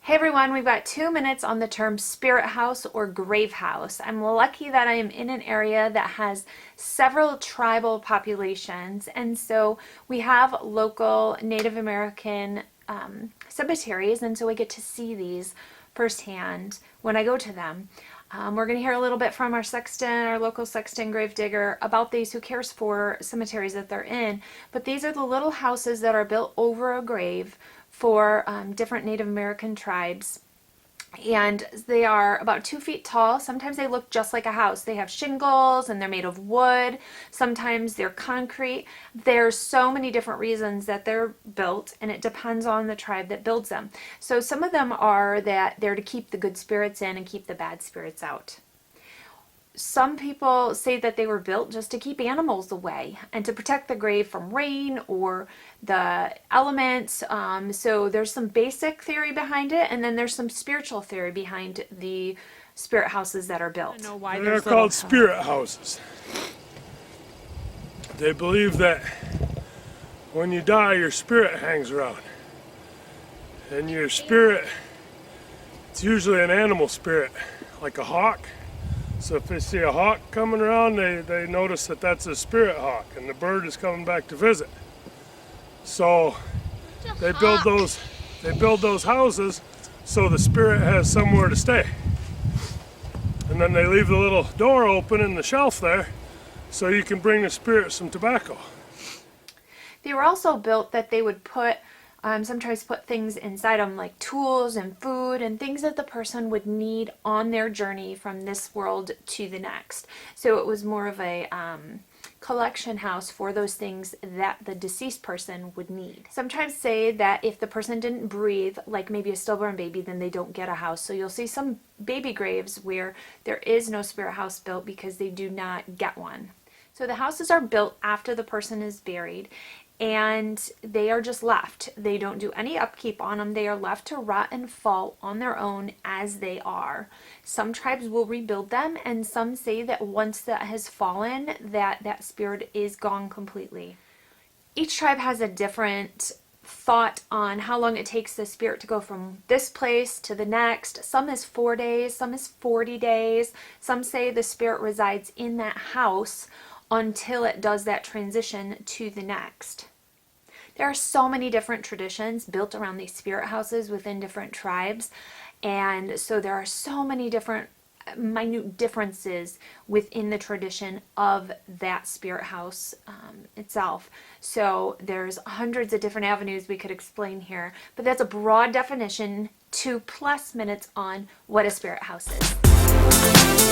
Hey everyone, we've got 2 minutes on the term spirit house or grave house. I'm lucky that I am in an area that has several tribal populations, and so we have local Native American cemeteries, and so we get to see these firsthand when I go to them. We're going to hear a little bit from our sexton, our local sexton gravedigger, about these, who cares for cemeteries that they're in. But these are the little houses that are built over a grave for different Native American tribes. And they are about 2 feet tall. Sometimes they look just like a house. They have shingles and they're made of wood. Sometimes they're concrete. There's so many different reasons that they're built, and it depends on the tribe that builds them. So some of them are that they're to keep the good spirits in and keep the bad spirits out. Some people say that they were built just to keep animals away and to protect the grave from rain or the elements. So there's some basic theory behind it, and then there's some spiritual theory behind the spirit houses that are built. I know why They're called spirit houses. They believe that when you die, your spirit hangs around. And your spirit, it's usually an animal spirit, like a hawk. So if they see a hawk coming around, they notice that that's a spirit hawk, and the bird is coming back to visit. So they build those houses so the spirit has somewhere to stay. And then they leave the little door open in the shelf there so you can bring the spirit some tobacco. They were also built that they would put, some tribes put things inside them like tools and food and things that the person would need on their journey from this world to the next. So it was more of a collection house for those things that the deceased person would need. Some tribes say that if the person didn't breathe, like maybe a stillborn baby, then they don't get a house. So you'll see some baby graves where there is no spirit house built because they do not get one. So the houses are built after the person is buried, and they are just left. They don't do any upkeep on them. They are left to rot and fall on their own as they are. Some tribes will rebuild them, and some say that once that has fallen, that spirit is gone completely. Each tribe has a different thought on how long it takes the spirit to go from this place to the next. Some is 4 days, some is 40 days. Some say the spirit resides in that house until it does that transition to the next. There are so many different traditions built around these spirit houses within different tribes, and so there are so many different minute differences within the tradition of that spirit house itself. So there's hundreds of different avenues we could explain here, but that's a broad definition, 2+ minutes on what a spirit house is.